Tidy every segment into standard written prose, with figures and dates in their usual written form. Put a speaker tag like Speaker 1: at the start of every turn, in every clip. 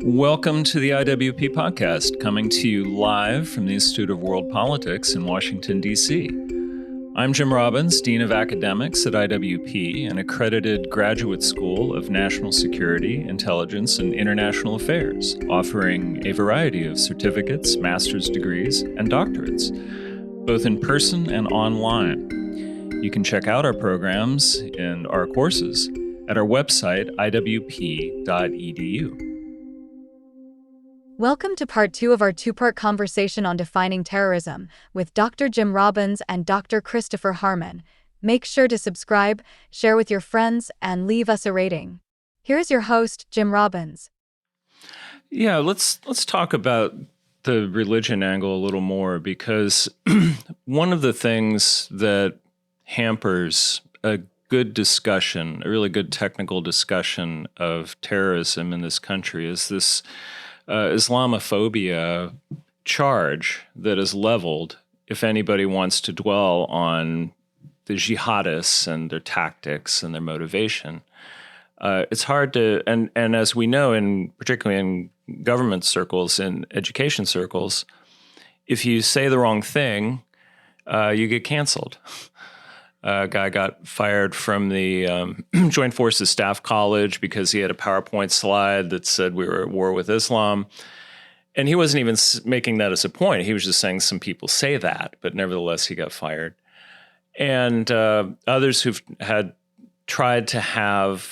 Speaker 1: Welcome to the IWP podcast, coming to you live from the Institute of World Politics in Washington, D.C. I'm Jim Robbins, Dean of Academics at IWP, an accredited graduate school of national security, intelligence, and international affairs, offering a variety of certificates, master's degrees, and doctorates, both in person and online. You can check out our programs and our courses at our website, iwp.edu.
Speaker 2: Welcome to part 2 of our two-part conversation on defining terrorism with Dr. Jim Robbins and Dr. Christopher Harmon. Make sure to subscribe, share with your friends, and leave us a rating. Here's your host, Jim Robbins.
Speaker 1: Yeah, let's talk about the religion angle a little more, because one of the things that hampers a good discussion, a really good technical discussion of terrorism in this country is this Islamophobia charge that is leveled if anybody wants to dwell on the jihadists and their tactics and their motivation. It's hard to, and as we know, particularly in government circles and education circles, if you say the wrong thing, you get canceled. A guy got fired from the Joint Forces Staff College because he had a PowerPoint slide that said we were at war with Islam. And he wasn't even making that as a point. He was just saying some people say that, but nevertheless, he got fired. And others who've had tried to have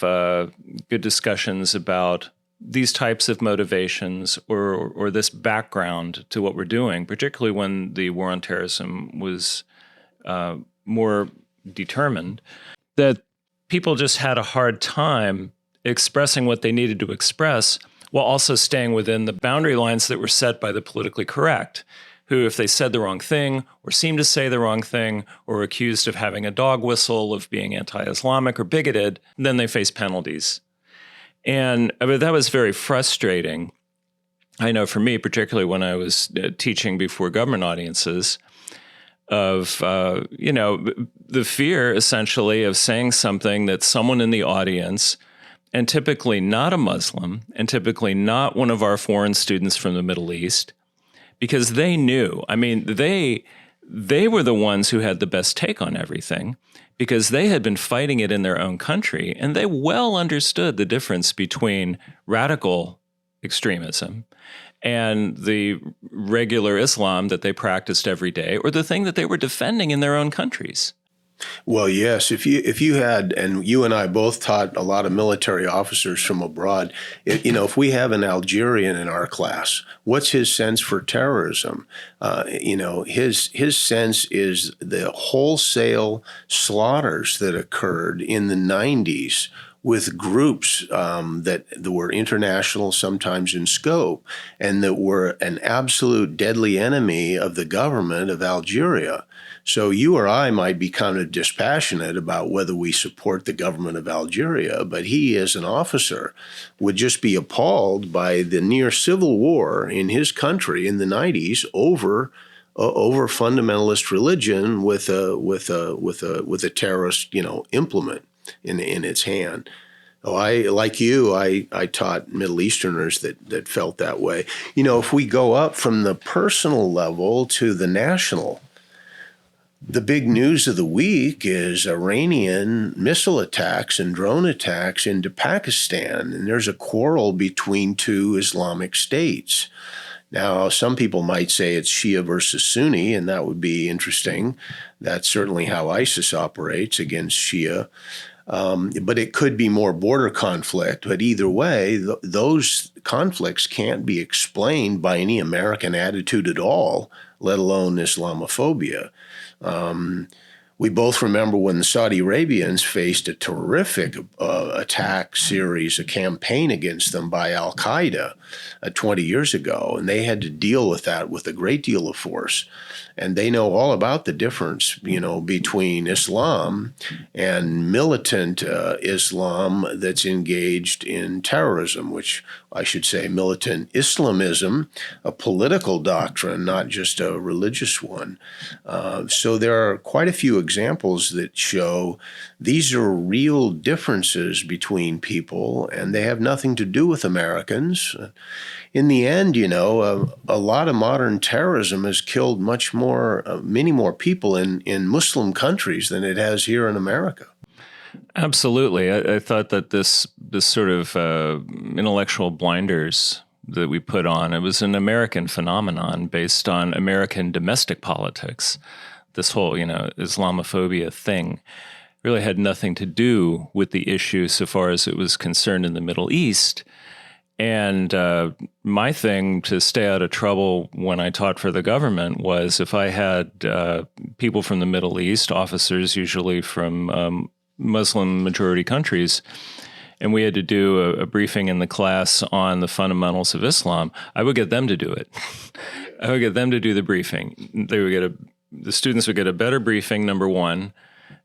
Speaker 1: good discussions about these types of motivations or this background to what we're doing, particularly when the war on terrorism was more determined, that people just had a hard time expressing what they needed to express while also staying within the boundary lines that were set by the politically correct, who, if they said the wrong thing or seemed to say the wrong thing or were accused of having a dog whistle, of being anti-Islamic or bigoted, then they face penalties. And that was very frustrating. I know for me, particularly when I was teaching before government audiences, of, the fear essentially of saying something that someone in the audience, and typically not a Muslim, and typically not one of our foreign students from the Middle East, because they knew, they were the ones who had the best take on everything, because they had been fighting it in their own country, and they well understood the difference between radical extremism and the regular Islam that they practiced every day, or the thing that they were defending in their own countries.
Speaker 3: Well, yes, if you had, and you and I both taught a lot of military officers from abroad, if we have an Algerian in our class, what's his sense for terrorism? His sense is the wholesale slaughters that occurred in the 90s with groups that were international, sometimes in scope, and that were an absolute deadly enemy of the government of Algeria. So you or I might be kind of dispassionate about whether we support the government of Algeria, but he, as an officer, would just be appalled by the near civil war in his country in the 90s over fundamentalist religion with a terrorist, implement in its hand. I taught Middle Easterners that felt that way. If we go up from the personal level to the national, the big news of the week is Iranian missile attacks and drone attacks into Pakistan, and there's a quarrel between two Islamic states. Now, some people might say it's Shia versus Sunni, and that would be interesting. That's certainly how ISIS operates against Shia. But it could be more border conflict. But either way, those conflicts can't be explained by any American attitude at all, let alone Islamophobia. We both remember when the Saudi Arabians faced a terrific attack series, a campaign against them by al-Qaeda 20 years ago, and they had to deal with that with a great deal of force. And they know all about the difference, between Islam and militant Islam that's engaged in terrorism, which I should say militant Islamism, a political doctrine, not just a religious one. So there are quite a few examples that show these are real differences between people, and they have nothing to do with Americans. In the end, a lot of modern terrorism has killed many more people in Muslim countries than it has here in America.
Speaker 1: Absolutely. I thought that this sort of intellectual blinders that we put on, it was an American phenomenon based on American domestic politics. This whole, Islamophobia thing really had nothing to do with the issue so far as it was concerned in the Middle East. And my thing to stay out of trouble when I taught for the government was if I had people from the Middle East, officers usually from Muslim majority countries, and we had to do a briefing in the class on the fundamentals of Islam, I would get them to do it. I would get them to do the briefing. The students would get a better briefing, number one.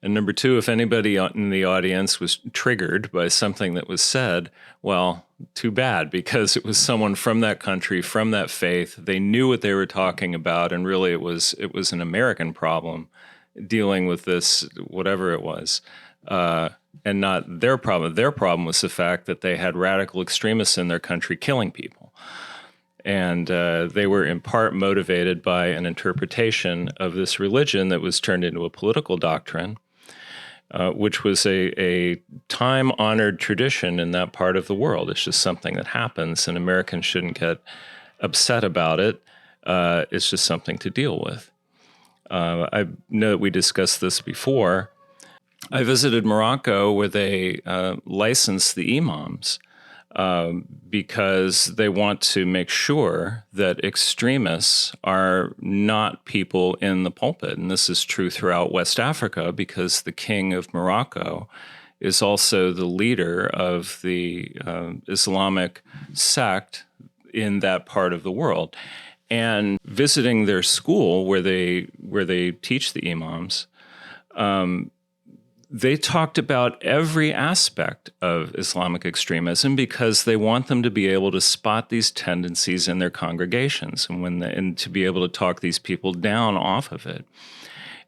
Speaker 1: And number two, if anybody in the audience was triggered by something that was said, well, too bad, because it was someone from that country, from that faith. They knew what they were talking about, and really it was an American problem dealing with this, whatever it was. And not their problem. Their problem was the fact that they had radical extremists in their country killing people. And they were in part motivated by an interpretation of this religion that was turned into a political doctrine, which was a time-honored tradition in that part of the world. It's just something that happens, and Americans shouldn't get upset about it. It's just something to deal with. I know that we discussed this before. I visited Morocco where they license the imams because they want to make sure that extremists are not people in the pulpit. And this is true throughout West Africa because the king of Morocco is also the leader of the Islamic sect in that part of the world. And visiting their school where they teach the imams, they talked about every aspect of Islamic extremism because they want them to be able to spot these tendencies in their congregations and to be able to talk these people down off of it.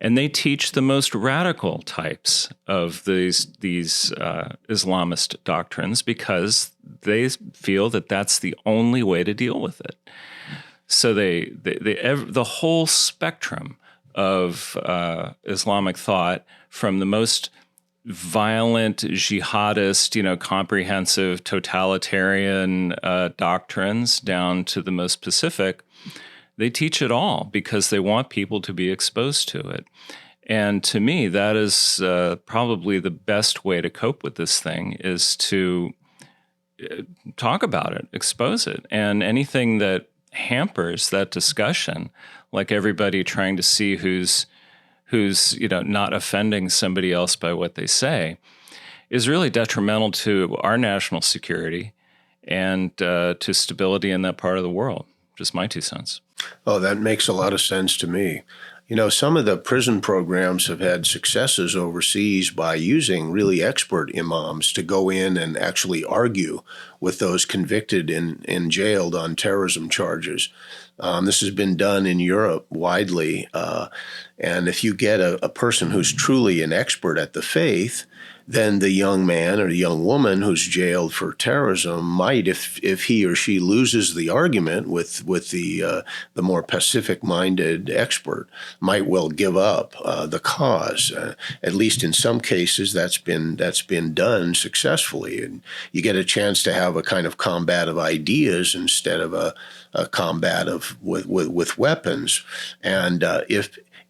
Speaker 1: And they teach the most radical types of these Islamist doctrines because they feel that that's the only way to deal with it. So the whole spectrum of Islamic thought, from the most violent jihadist, comprehensive totalitarian doctrines down to the most pacific, they teach it all because they want people to be exposed to it. And to me, that is probably the best way to cope with this thing is to talk about it, expose it. And anything that hampers that discussion, like everybody trying to see who's not offending somebody else by what they say, is really detrimental to our national security and to stability in that part of the world. Just my 2 cents.
Speaker 3: Oh, that makes a lot of sense to me. Some of the prison programs have had successes overseas by using really expert imams to go in and actually argue with those convicted and jailed on terrorism charges. This has been done in Europe widely. And if you get a person who's truly an expert at the faith, then the young man or the young woman who's jailed for terrorism might, if he or she loses the argument with the more pacific-minded expert, might well give up the cause. At least in some cases, that's been done successfully, and you get a chance to have a kind of combat of ideas instead of a combat with weapons. And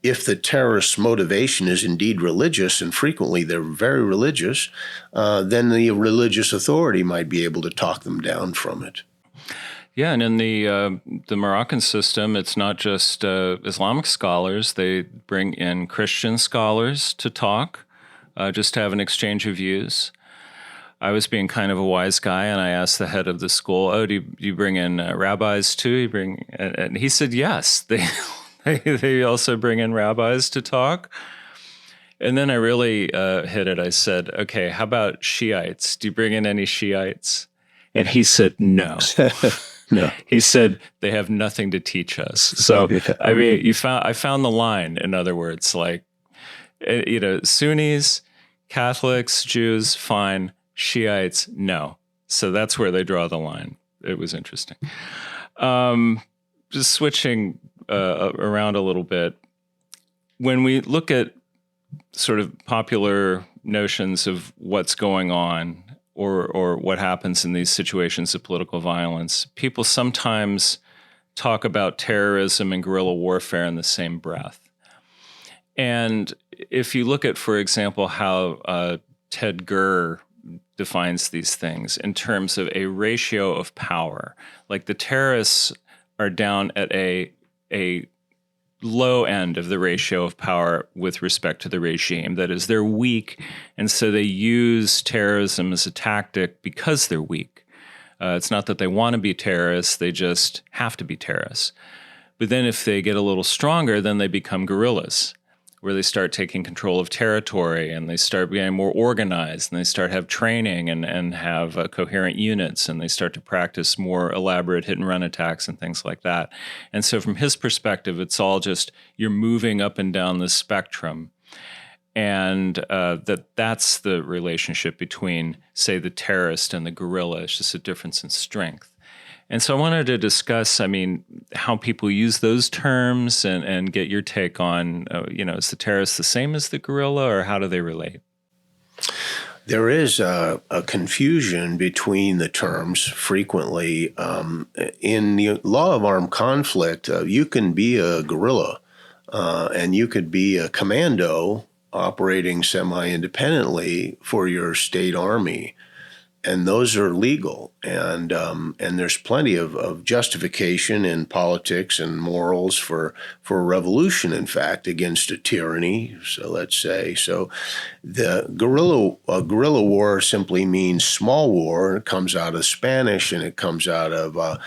Speaker 3: if the terrorist's motivation is indeed religious, and frequently they're very religious, then the religious authority might be able to talk them down from it.
Speaker 1: Yeah, and in the Moroccan system, it's not just Islamic scholars. They bring in Christian scholars to talk, just to have an exchange of views. I was being kind of a wise guy, and I asked the head of the school, "Oh, do you bring in rabbis too?" And he said, "Yes, they also bring in rabbis to talk." And then I really hit it. I said, "Okay, how about Shiites? Do you bring in any Shiites?" And he said, "No."
Speaker 3: No.
Speaker 1: He said they have nothing to teach us. So I mean, I found the line. In other words, like Sunnis, Catholics, Jews, fine. Shiites, no. So that's where they draw the line. It was interesting. Just switching around a little bit. When we look at sort of popular notions of what's going on or what happens in these situations of political violence, people sometimes talk about terrorism and guerrilla warfare in the same breath. And if you look at, for example, how Ted Gurr defines these things in terms of a ratio of power, like the terrorists are down at a low end of the ratio of power with respect to the regime. That is, they're weak, and so they use terrorism as a tactic because they're weak. It's not that they want to be terrorists, they just have to be terrorists. But then if they get a little stronger, then they become guerrillas, where they start taking control of territory and they start getting more organized and they start have training and have coherent units, and they start to practice more elaborate hit and run attacks and things like that. And so from his perspective, it's all just you're moving up and down the spectrum. And that's the relationship between, say, the terrorist and the guerrilla. It's just a difference in strength. And so I wanted to discuss, how people use those terms and get your take on, is the terrorist the same as the guerrilla, or how do they relate?
Speaker 3: There is a confusion between the terms frequently. In the law of armed conflict, you can be a guerrilla and you could be a commando operating semi-independently for your state army. And those are legal, and there's plenty of justification in politics and morals for a revolution, in fact, against a tyranny. So let's say the guerrilla war simply means small war. It comes out of Spanish, and it comes out of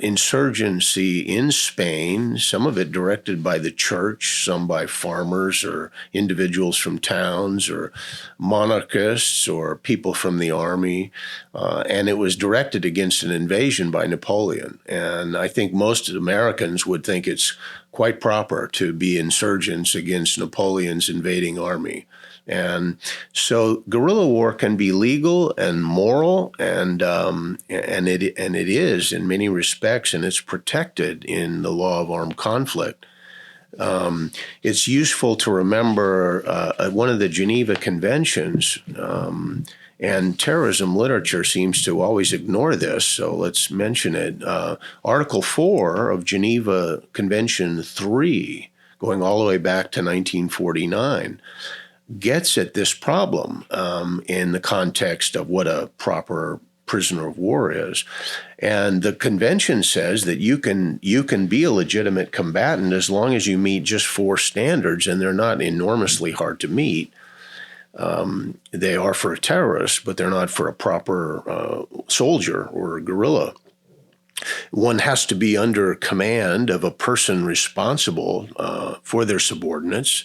Speaker 3: insurgency in Spain, some of it directed by the church, some by farmers or individuals from towns or monarchists or people from the army. And it was directed against an invasion by Napoleon. And I think most Americans would think it's quite proper to be insurgents against Napoleon's invading army. And so guerrilla war can be legal and moral, and it is in many respects, and it's protected in the law of armed conflict. It's useful to remember one of the Geneva Conventions, and terrorism literature seems to always ignore this, so let's mention it. Article 4 of Geneva Convention 3, going all the way back to 1949, gets at this problem in the context of what a proper prisoner of war is. And the convention says that you can be a legitimate combatant as long as you meet just 4 standards, and they're not enormously hard to meet. They are for a terrorist, but they're not for a proper soldier or a guerrilla. One has to be under command of a person responsible for their subordinates.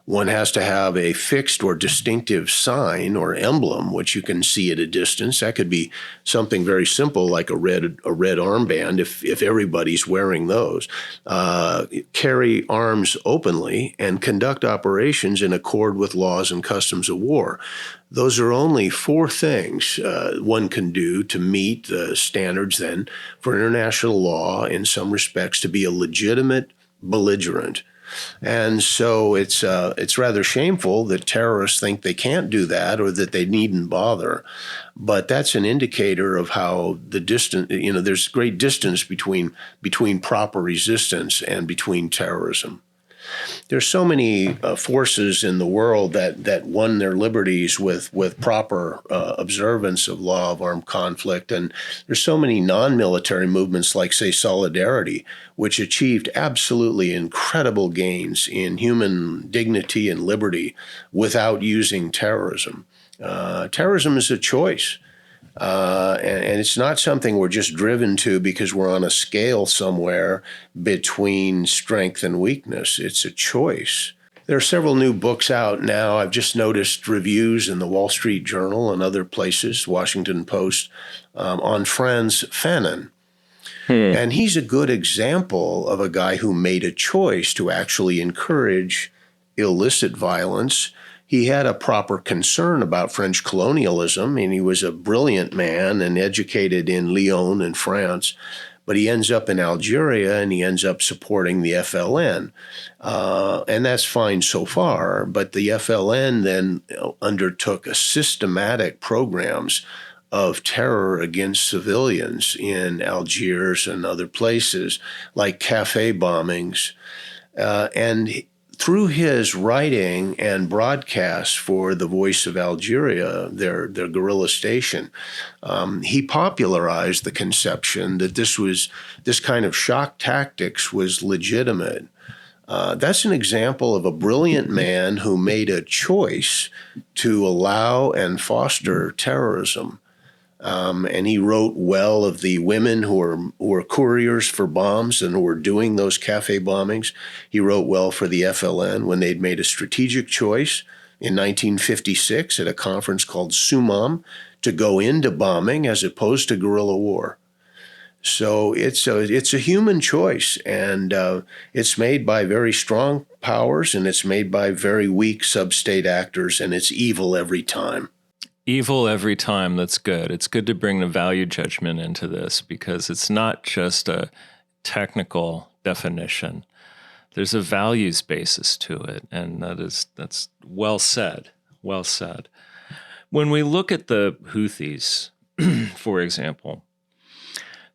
Speaker 3: One has to have a fixed or distinctive sign or emblem, which you can see at a distance. That could be something very simple, like a red armband, if everybody's wearing those. Carry arms openly and conduct operations in accord with laws and customs of war. Those are only 4 things one can do to meet the standards then for international law in some respects to be a legitimate belligerent. And so it's rather shameful that terrorists think they can't do that or that they needn't bother. But that's an indicator of how the distance, there's great distance between proper resistance and between terrorism. There's so many forces in the world that won their liberties with proper observance of law of armed conflict. And there's so many non-military movements like, say, Solidarity, which achieved absolutely incredible gains in human dignity and liberty without using terrorism. Terrorism is a choice. And it's not something we're just driven to because we're on a scale somewhere between strength and weakness. It's a choice. There are several new books out now. I've just noticed reviews in the Wall Street Journal and other places, Washington Post, on Franz Fanon. And he's a good example of a guy who made a choice to actually encourage illicit violence. He had a proper concern about French colonialism, and he was a brilliant man and educated in Lyon in France. But he ends up in Algeria, and he ends up supporting the FLN. And that's fine so far, but the FLN then undertook a systematic programs of terror against civilians in Algiers and other places, like cafe bombings. And through his writing and broadcasts for the Voice of Algeria, their guerrilla station, he popularized the conception that this kind of shock tactics was legitimate. That's an example of a brilliant man who made a choice to allow and foster terrorism. And he wrote well of the women who were couriers for bombs and who were doing those cafe bombings. He wrote well for the FLN when they'd made a strategic choice in 1956 at a conference called Sumam to go into bombing as opposed to guerrilla war. So it's a human choice, and it's made by very strong powers, and it's made by very weak sub-state actors, and it's evil every time.
Speaker 1: Evil every time, that's good. It's good to bring the value judgment into this because it's not just a technical definition. There's a values basis to it, and that's well said, well said. When we look at the Houthis, for example,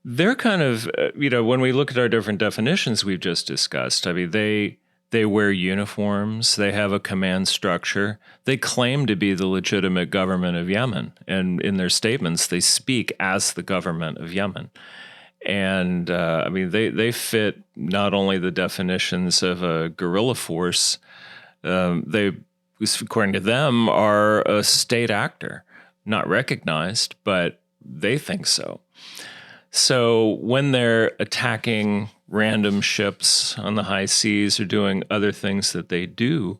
Speaker 1: they're kind of, when we look at our different definitions we've just discussed, I mean, they wear uniforms. They have a command structure. They claim to be the legitimate government of Yemen. And in their statements, they speak as the government of Yemen. And they fit not only the definitions of a guerrilla force, they, according to them, are a state actor, not recognized, but they think so. So when they're attacking random ships on the high seas or doing other things that they do,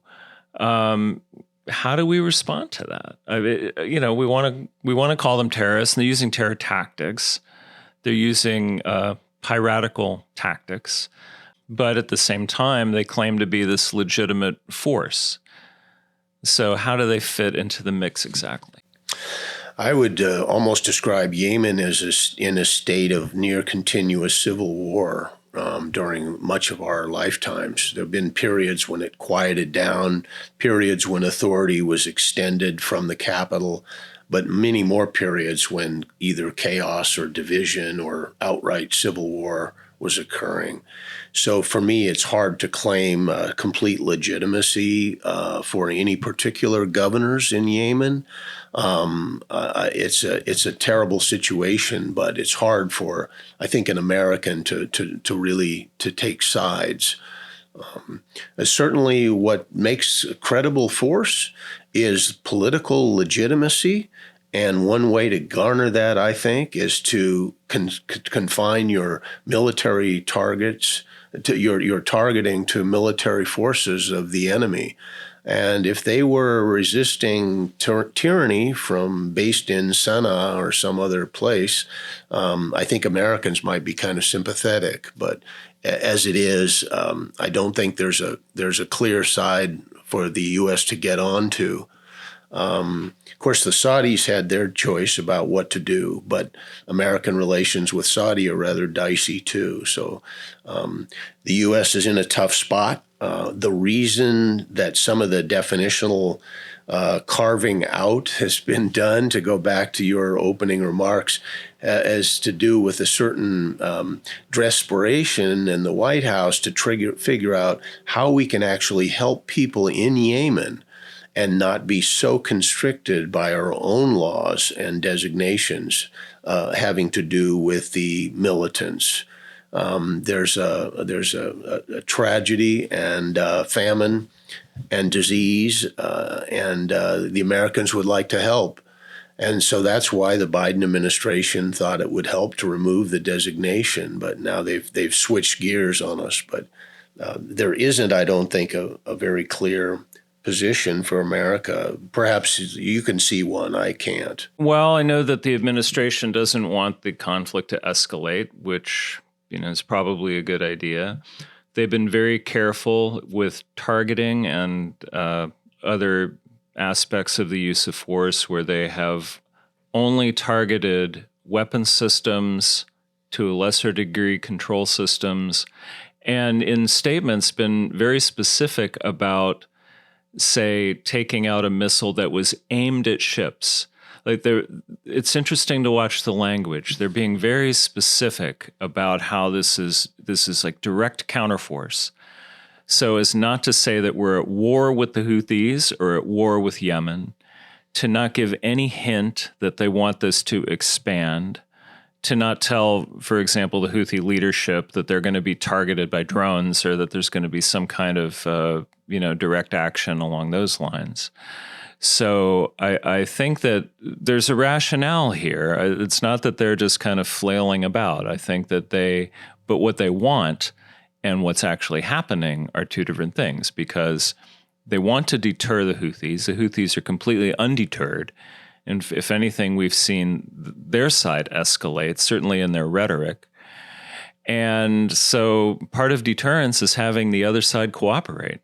Speaker 1: how do we respond to that? We want to call them terrorists, and they're using terror tactics. They're using piratical tactics, but at the same time, they claim to be this legitimate force. So how do they fit into the mix exactly?
Speaker 3: I would almost describe Yemen as in a state of near continuous civil war during much of our lifetimes. There have been periods when it quieted down, periods when authority was extended from the capital, but many more periods when either chaos or division or outright civil war was occurring. So for me, it's hard to claim complete legitimacy for any particular governors in Yemen. It's a terrible situation, but it's hard for, I think, an American to really take sides. Certainly what makes a credible force is political legitimacy. And one way to garner that, I think, is to confine your military targets to your targeting to military forces of the enemy. And if they were resisting tyranny based in Sana'a or some other place, I think Americans might be kind of sympathetic. But as it is, I don't think there's a clear side for the U.S. to get onto. Of course, the Saudis had their choice about what to do, but American relations with Saudi are rather dicey too. So the U.S. is in a tough spot. The reason that some of the definitional carving out has been done, to go back to your opening remarks, has to do with a certain desperation in the White House to figure out how we can actually help people in Yemen and not be so constricted by our own laws and designations having to do with the militants. There's a tragedy and famine and disease, and the Americans would like to help. And so that's why the Biden administration thought it would help to remove the designation, but now they've switched gears on us. But there isn't, I don't think, a very clear position for America. Perhaps you can see one, I can't.
Speaker 1: Well, I know that the administration doesn't want the conflict to escalate, which is probably a good idea. They've been very careful with targeting and other aspects of the use of force where they have only targeted weapon systems, to a lesser degree control systems, and in statements been very specific about, say, taking out a missile that was aimed at ships. It's interesting to watch the language. They're being very specific about how this is like direct counterforce. So as not to say that we're at war with the Houthis or at war with Yemen, to not give any hint that they want this to expand, to not tell, for example, the Houthi leadership that they're going to be targeted by drones or that there's going to be some kind of direct action along those lines. So I think that there's a rationale here. It's not that they're just kind of flailing about. I think that but what they want and what's actually happening are two different things, because they want to deter the Houthis. The Houthis are completely undeterred. And if anything, we've seen their side escalate, certainly in their rhetoric. And so part of deterrence is having the other side cooperate.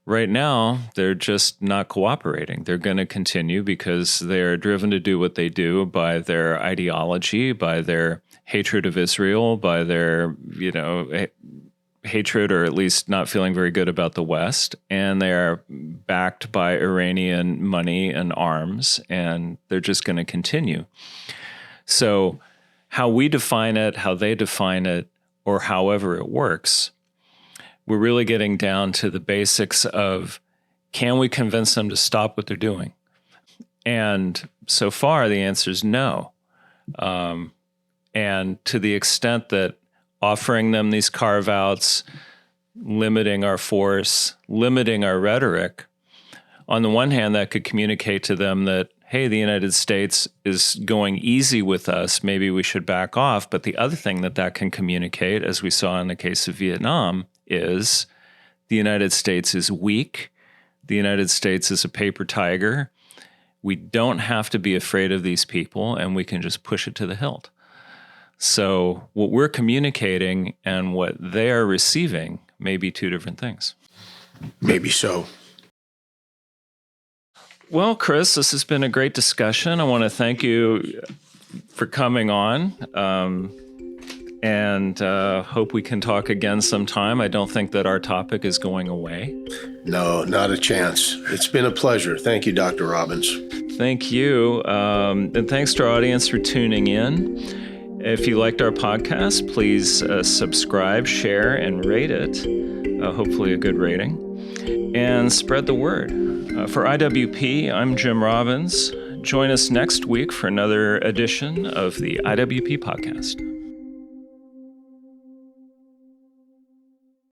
Speaker 1: Right now, they're just not cooperating. They're going to continue because they're driven to do what they do by their ideology, by their hatred of Israel, by their, hatred or at least not feeling very good about the West. And they are backed by Iranian money and arms, and they're just going to continue. So how we define it, how they define it, or however it works, we're really getting down to the basics of, can we convince them to stop what they're doing? And so far, the answer is no. And to the extent that offering them these carve-outs, limiting our force, limiting our rhetoric, on the one hand, that could communicate to them that, hey, the United States is going easy with us, maybe we should back off. But the other thing that can communicate, as we saw in the case of Vietnam, is the United States is weak. The United States is a paper tiger. We don't have to be afraid of these people, and we can just push it to the hilt. So what we're communicating and what they are receiving may be two different things.
Speaker 3: Maybe so.
Speaker 1: Well, Chris, this has been a great discussion. I want to thank you for coming on. And hope we can talk again sometime. I don't think that our topic is going away.
Speaker 3: No, not a chance. It's been a pleasure. Thank you, Dr. Robbins.
Speaker 1: Thank you. And thanks to our audience for tuning in. If you liked our podcast, please subscribe, share, and rate it. Hopefully a good rating. And spread the word. For IWP, I'm Jim Robbins. Join us next week for another edition of the IWP podcast.